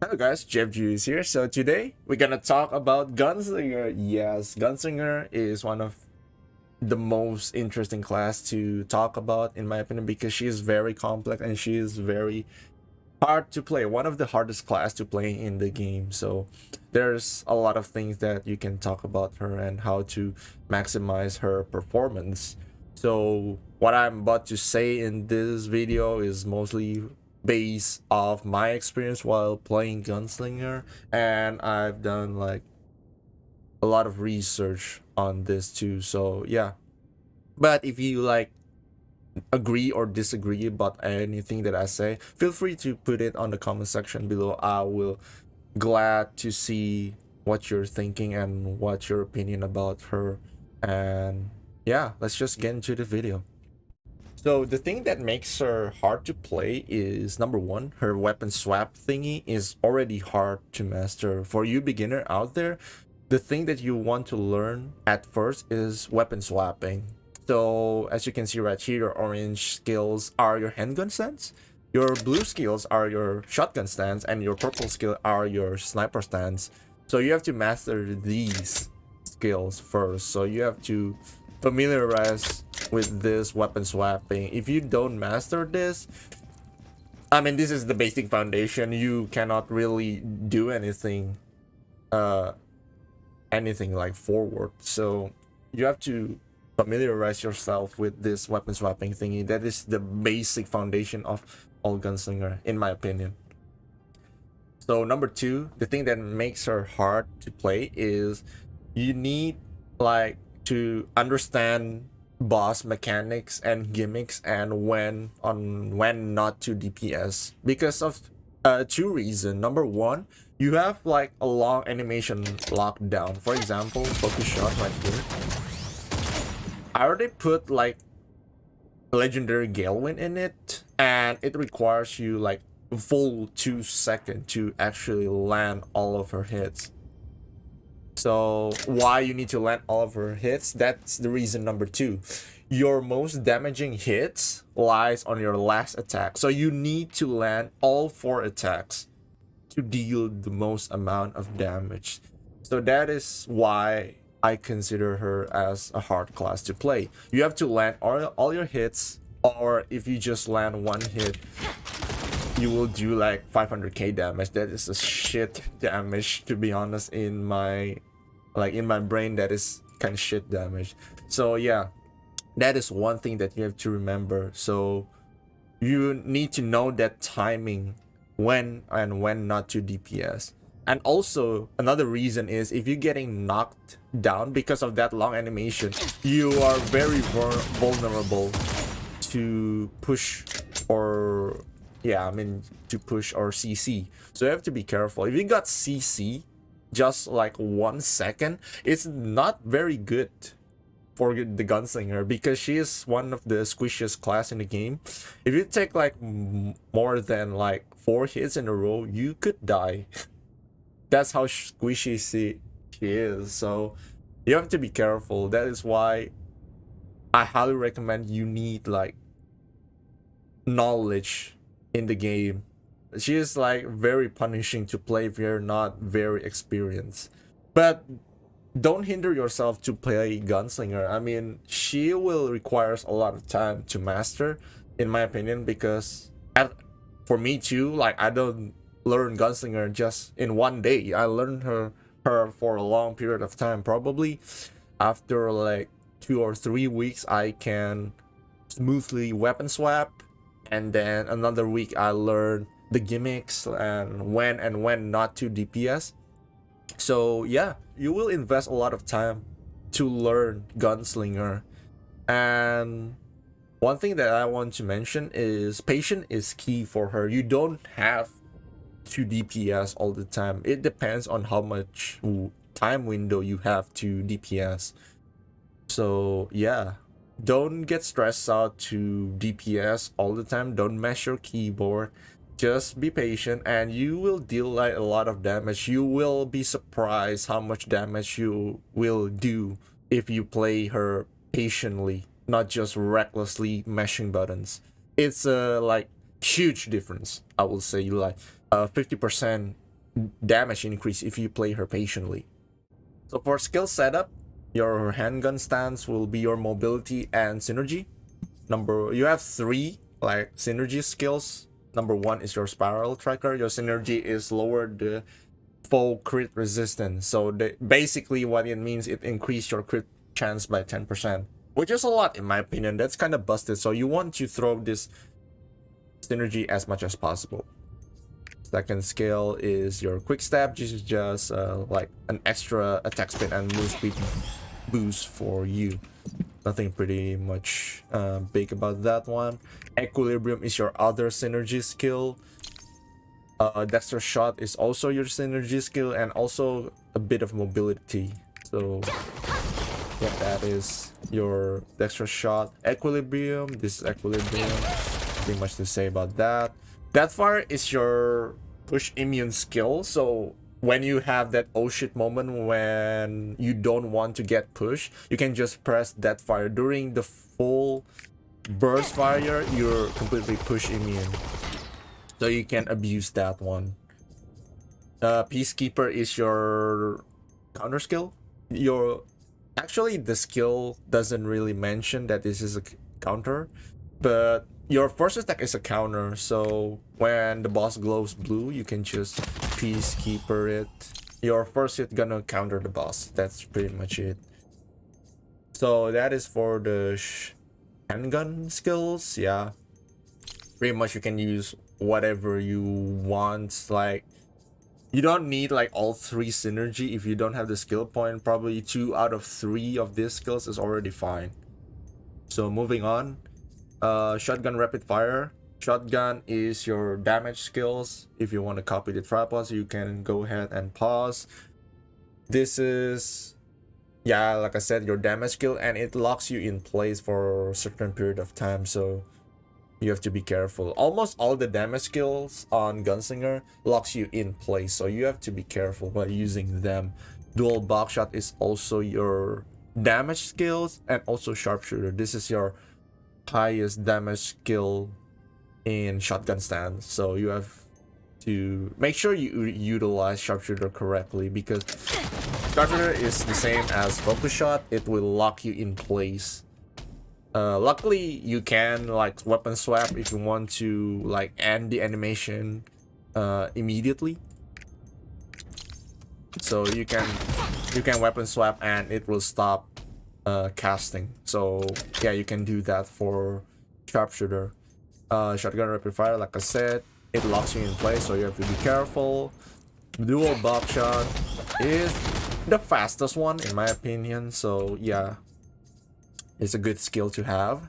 Hello guys, Jeff Juice here. So today we're gonna talk about Gunslinger. Yes, Gunslinger is one of the most interesting class to talk about in my opinion because she is very complex and she is very hard to play. One of the hardest class to play in the game. So there's a lot of things that you can talk about her and how to maximize her performance. So what I'm about to say in this video is mostly based off my experience while playing Gunslinger, and I've done like a lot of research on this too. So yeah. But if you like agree or disagree about anything that I say, feel free to put it on the comment section below. I will glad to see what you're thinking and what's your opinion about her. And yeah, let's just get into the video. So the thing that makes her hard to play is number one, her weapon swap thingy is already hard to master. For you beginner out there, the thing that you want to learn at first is weapon swapping. So as you can see right here, your orange skills are your handgun stance, your blue skills are your shotgun stance, and your purple skill are your sniper stance. So you have to master these skills first. So you have to familiarize with this weapon swapping. If you don't master this, I mean, this is the basic foundation. You cannot really do uh, anything like forward. So you have to familiarize yourself with this weapon swapping thingy. That is the basic foundation of all gunslinger, in my opinion. So number two, the thing that makes her hard to play is you need like to understand boss mechanics and gimmicks and when not to DPS because of two reasons. Number one, you have like a long animation locked down. For example, focus shot right here. I already put like legendary Galewind in it, and it requires you like full 2 seconds to actually land all of her hits. So why you need to land all of her hits, that's the reason number two. Your most damaging hits lies on your last attack. So you need to land all 4 attacks to deal the most amount of damage. So that is why I consider her as a hard class to play. You have to land all your hits, or if you just land one hit, you will do like 500k damage. That is a shit damage, to be honest. In my brain, that is kind of shit damage. So yeah, that is one thing that you have to remember. So you need to know that timing, when and when not to DPS. And also another reason is if you're getting knocked down because of that long animation, you are very vulnerable to push or yeah, I mean to push or CC. So you have to be careful. If you got CC just like 1 second, it's not very good for the gunslinger because she is one of the squishiest class in the game. If you take like more than like 4 hits in a row, you could die. That's how squishy she is. So you have to be careful. That is why I highly recommend you need like knowledge in the game. She is like very punishing to play if you're not very experienced. But don't hinder yourself to play gunslinger. I mean, she will requires a lot of time to master, in my opinion, because for me too, like I don't learn gunslinger just in one day. I learned her for a long period of time. Probably after like 2 or 3 weeks, I can smoothly weapon swap, and then another week I learn the gimmicks and when not to DPS. So yeah, you will invest a lot of time to learn gunslinger. And one thing that I want to mention is patience is key for her. You don't have to DPS all the time. It depends on how much time window you have to DPS. So yeah, don't get stressed out to DPS all the time. Don't mash your keyboard. Just be patient and you will deal like a lot of damage. You will be surprised how much damage you will do if you play her patiently, not just recklessly mashing buttons. It's a like huge difference. I will say like 50% damage increase if you play her patiently. So for skill setup, your handgun stance will be your mobility and synergy. You have 3 like synergy skills. Number 1 is your spiral tracker. Your synergy is lower the foe crit resistance. So basically what it means, it increase your crit chance by 10%, which is a lot in my opinion. That's kind of busted. So you want to throw this synergy as much as possible. Second skill is your quick step. This is just like an extra attack speed and move speed boost for you. Nothing pretty much big about that one. Equilibrium is your other synergy skill. Dexter shot is also your synergy skill, and also a bit of mobility. So yeah, that is your Dexter shot. Equilibrium, this is equilibrium. Pretty much to say about that. Deathfire is your push immune skill. So when you have that oh shit moment when you don't want to get pushed, you can just press Deathfire. During the full burst fire, you're completely push immune. So you can abuse that one. Peacekeeper is your counter skill. Actually, the skill doesn't really mention that this is a counter, but your first attack is a counter. So when the boss glows blue, you can just Peacekeeper it. Your first hit gonna counter the boss. That's pretty much it. So that is for the handgun skills. Yeah, pretty much you can use whatever you want. Like, you don't need like all 3 synergy. If you don't have the skill point, probably 2 out of 3 of these skills is already fine. So moving on, shotgun rapid fire. Shotgun is your damage skills. If you want to copy the tripods, you can go ahead and pause. This is, yeah, like I said, your damage skill, and it locks you in place for a certain period of time. So you have to be careful. Almost all the damage skills on Gunslinger locks you in place, so you have to be careful by using them. Dual buckshot is also your damage skills, and also sharpshooter. This is your highest damage skill in shotgun stance, so you have to make sure you utilize sharpshooter correctly, because sharpshooter is the same as focus shot. It will lock you in place. Luckily you can like weapon swap if you want to like end the animation immediately. So you can weapon swap and it will stop casting. So yeah, you can do that for sharpshooter. Shotgun rapid fire, like I said, it locks you in place, so you have to be careful. Dual buckshot is the fastest one in my opinion, so yeah, it's a good skill to have.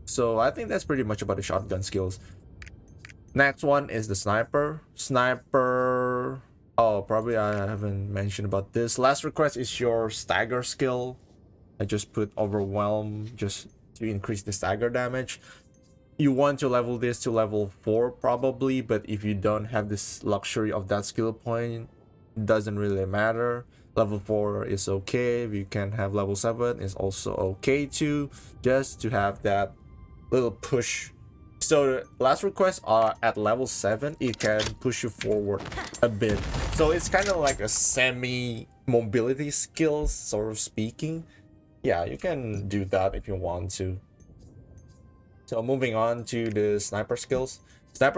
So I think that's pretty much about the shotgun skills. Next one is the sniper. Oh, probably I haven't mentioned about this. Last request is your stagger skill. I just put overwhelm just to increase the stagger damage. You want to level this to level 4 probably, but if you don't have this luxury of that skill point, it doesn't really matter. Level 4 is okay. If you can have level 7, it's also okay too, just to have that little push. So the last requests are at level 7, it can push you forward a bit. So it's kind of like a semi mobility skills, sort of speaking. Yeah, you can do that if you want to. So moving on to the sniper skills. The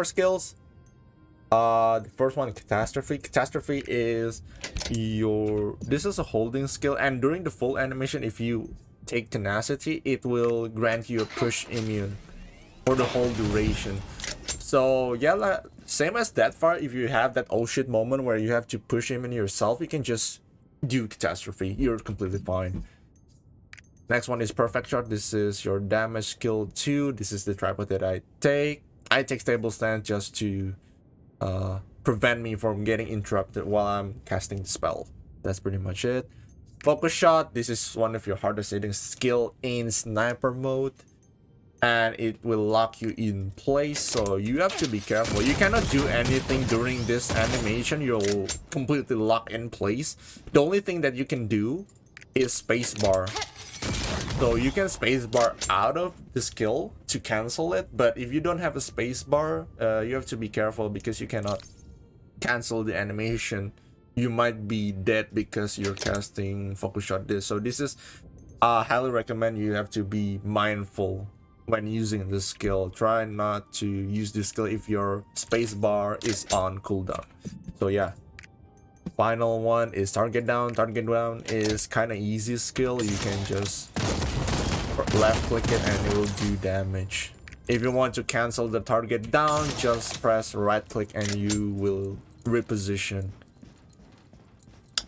first one, catastrophe. Catastrophe is this is a holding skill, and during the full animation, if you take tenacity, it will grant you a push immune for the whole duration. So yeah, like, same as that far, if you have that oh shit moment where you have to push him in yourself, you can just do catastrophe. You're completely fine. Next one is perfect shot. This is your damage skill 2. This is the tripod that I take. I take stable stance just to prevent me from getting interrupted while I'm casting the spell. That's pretty much it. Focus shot. This is one of your hardest hitting skill in sniper mode, and it will lock you in place, so you have to be careful. You cannot do anything during this animation. You'll completely lock in place. The only thing that you can do is spacebar. So you can spacebar out of the skill to cancel it, but if you don't have a spacebar, you have to be careful because you cannot cancel the animation. You might be dead because you're casting focus shot this. So this is highly recommend you have to be mindful when using this skill. Try not to use this skill if your spacebar is on cooldown. So yeah. Final one is target down. Target down is kind of easy skill. You can just left click it and it will do damage. If you want to cancel the target down, just press right click and you will reposition.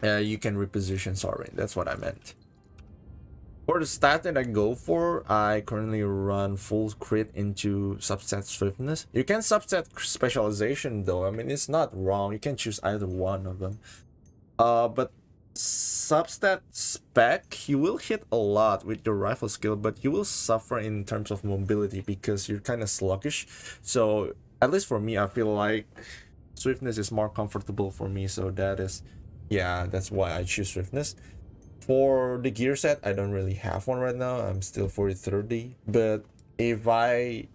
You can reposition, sorry, that's what I meant. For the stat that I go for, I currently run full crit into subset swiftness. You can subset specialization though. I mean, it's not wrong. You can choose either one of them. But substat spec, you will hit a lot with your rifle skill, but you will suffer in terms of mobility because you're kind of sluggish. So at least for me, I feel like swiftness is more comfortable for me. So that is, yeah, that's why I choose swiftness. For the gear set, I don't really have one right now. I'm still 40-30. But if I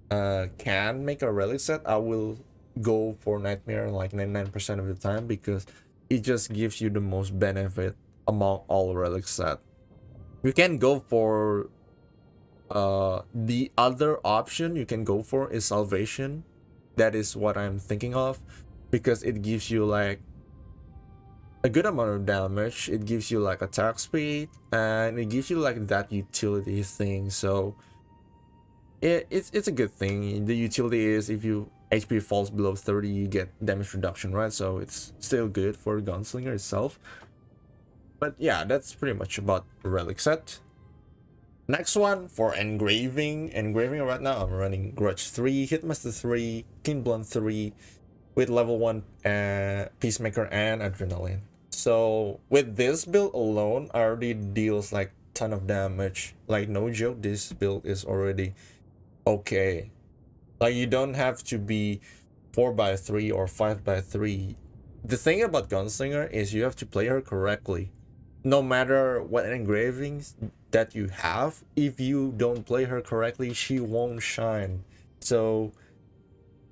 can make a relic set, I will go for Nightmare like 99% of the time because it just gives you the most benefit among all relic set. You can go for the other option you can go for is Salvation. That is what I'm thinking of because it gives you like a good amount of damage. It gives you like attack speed and it gives you like that utility thing. So it's a good thing. The utility is if you HP falls below 30, you get damage reduction, right? So it's still good for Gunslinger itself. But yeah, that's pretty much about relic set. Next one for engraving. Engraving right now I'm running Grudge 3, Hitmaster 3, Keen Blunt 3 with level 1 Peacemaker and Adrenaline. So with this build alone, I already deals like ton of damage. Like no joke, this build is already okay. Like you don't have to be 4x3 or 5x3. The thing about Gunslinger is you have to play her correctly. No matter what engravings that you have, if you don't play her correctly, she won't shine. So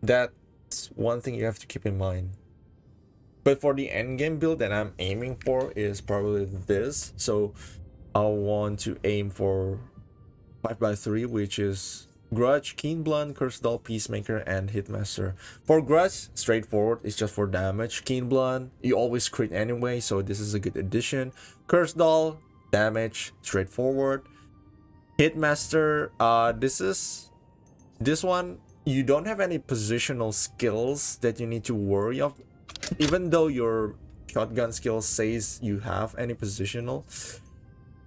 that's one thing you have to keep in mind. But for the endgame build that I'm aiming for is probably this. So I want to aim for 5x3, which is Grudge, Keen Blunt, Cursed Doll, Peacemaker, and Hitmaster. For Grudge, straightforward, it's just for damage. Keen Blunt, you always crit anyway, so this is a good addition. Cursed Doll, damage, straightforward. Hitmaster, this one, you don't have any positional skills that you need to worry of. Even though your shotgun skill says you have any positional,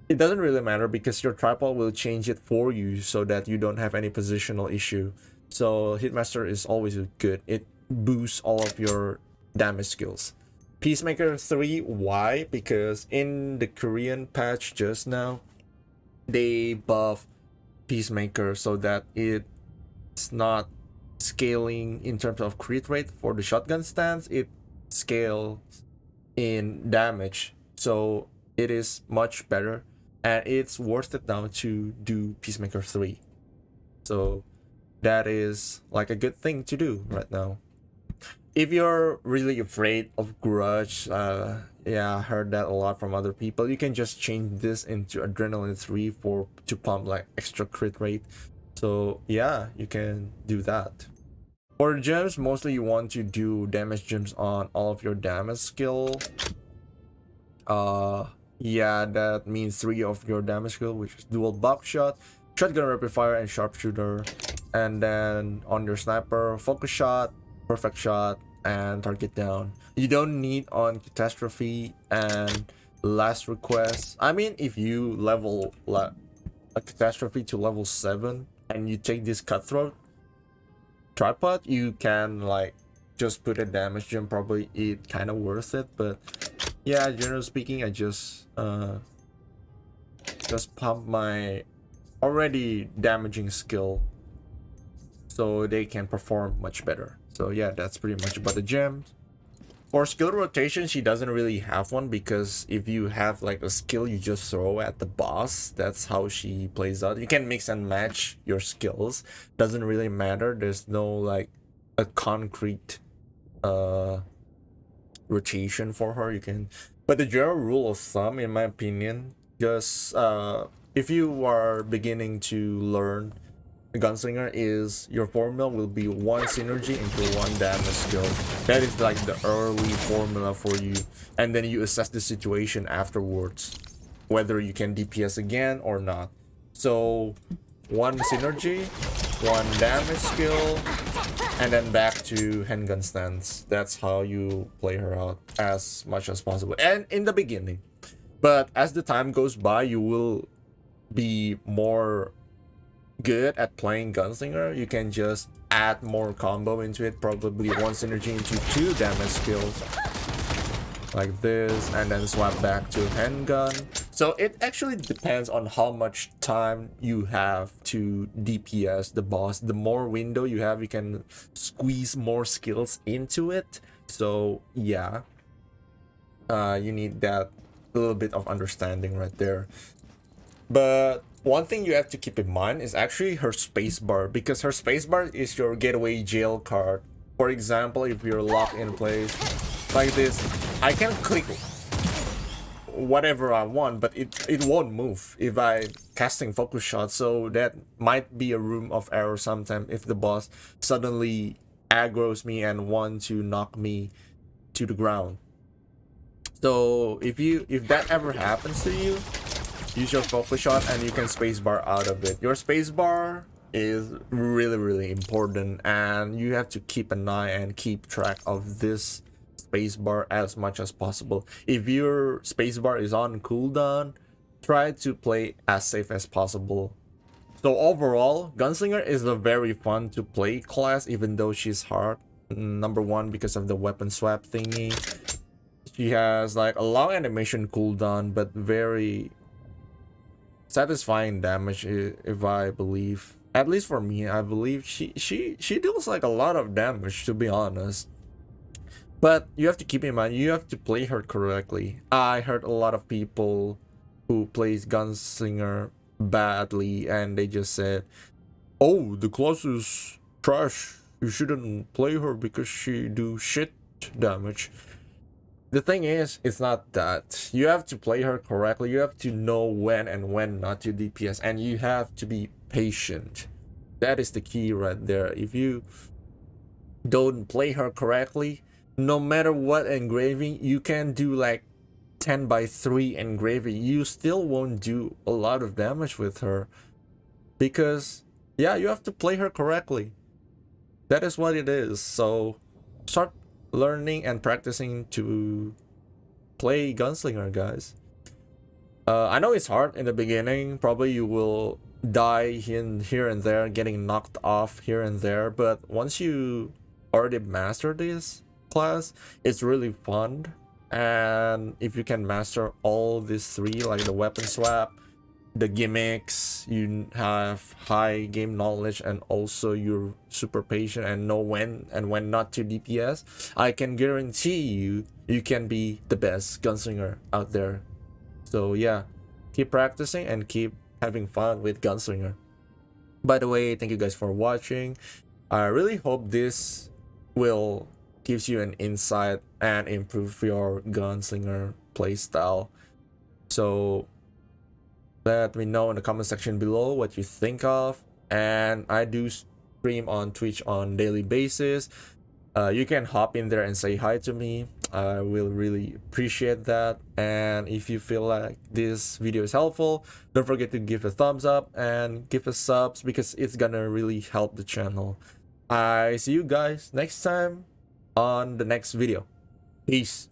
it doesn't really matter because your tripod will change it for you so that you don't have any positional issue. So Hitmaster is always good. It boosts all of your damage skills. Peacemaker 3, why? Because in the Korean patch just now, they buff Peacemaker so that it's not scaling in terms of crit rate for the shotgun stance. It scales in damage, so it is much better. And it's worth it now to do Peacemaker 3. So that is like a good thing to do right now. If you're really afraid of Grudge, yeah, I heard that a lot from other people, you can just change this into Adrenaline 3 to pump like extra crit rate. So yeah, you can do that. For gems, mostly you want to do damage gems on all of your damage skill. Yeah, that means 3 of your damage skill, which is dual buckshot, shotgun rapid fire, and sharpshooter. And then on your sniper, focus shot, perfect shot, and target down. You don't need on catastrophe and last request. I mean, if you level a catastrophe to level 7 and you take this cutthroat tripod, you can like just put a damage gem. Probably it kind of worth it, but yeah, generally speaking, I just pump my already damaging skill so they can perform much better. So yeah, that's pretty much about the gems. For skill rotation, she doesn't really have one, because if you have like a skill you just throw at the boss, that's how she plays out. You can mix and match your skills. Doesn't really matter. There's no like a concrete rotation for her. You can, but the general rule of thumb, in my opinion, just if you are beginning to learn Gunslinger, is your formula will be one synergy into one damage skill. That is like the early formula for you, and then you assess the situation afterwards, whether you can DPS again or not. So one synergy, one damage skill, and then back to handgun stance. That's how you play her out as much as possible, and in the beginning. But as the time goes by, you will be more good at playing Gunslinger. You can just add more combo into it, probably one synergy into two damage skills like this, and then swap back to handgun. So it actually depends on how much time you have to DPS the boss. The more window you have, you can squeeze more skills into it. So yeah, you need that little bit of understanding right there. But one thing you have to keep in mind is actually her spacebar, because her spacebar is your getaway jail card. For example, if you're locked in place like this, I can click whatever I want, but it won't move if I casting focus shot. So that might be a room of error sometimes if the boss suddenly aggroes me and want to knock me to the ground. So if that ever happens to you, use your focus shot and you can spacebar out of it. Your spacebar is really important, and you have to keep an eye and keep track of this spacebar as much as possible. If your spacebar is on cooldown, try to play as safe as possible. So overall, Gunslinger is a very fun to play class, even though she's hard. Number one, because of the weapon swap thingy. She has like a long animation cooldown, but very satisfying damage, if I believe. At least for me, I believe she deals like a lot of damage, to be honest. But you have to keep in mind, you have to play her correctly. I heard a lot of people who plays Gunslinger badly, and they just said, "Oh, the class is trash. You shouldn't play her because she do shit damage." The thing is, it's not that. You have to play her correctly. You have to know when and when not to DPS, and you have to be patient. That is the key right there. If you don't play her correctly, no matter what engraving, you can do like 10x3 engraving. You still won't do a lot of damage with her, because yeah, you have to play her correctly. That is what it is. So start learning and practicing to play Gunslinger, guys. I know it's hard in the beginning. Probably you will die here and there, getting knocked off here and there, but once you already master this class, it's really fun. And if you can master all these three, like the weapon swap, the gimmicks, you have high game knowledge, and also you're super patient and know when and when not to DPS, I can guarantee you can be the best Gunslinger out there. So yeah, keep practicing and keep having fun with Gunslinger. By the way, thank you guys for watching. I really hope this will gives you an insight and improve your Gunslinger playstyle. So let me know in the comment section below what you think of. And I do stream on Twitch on daily basis. You can hop in there and say hi to me. I will really appreciate that. And if you feel like this video is helpful, don't forget to give a thumbs up and give us subs, because it's gonna really help the channel. I see you guys next time on the next video. Peace.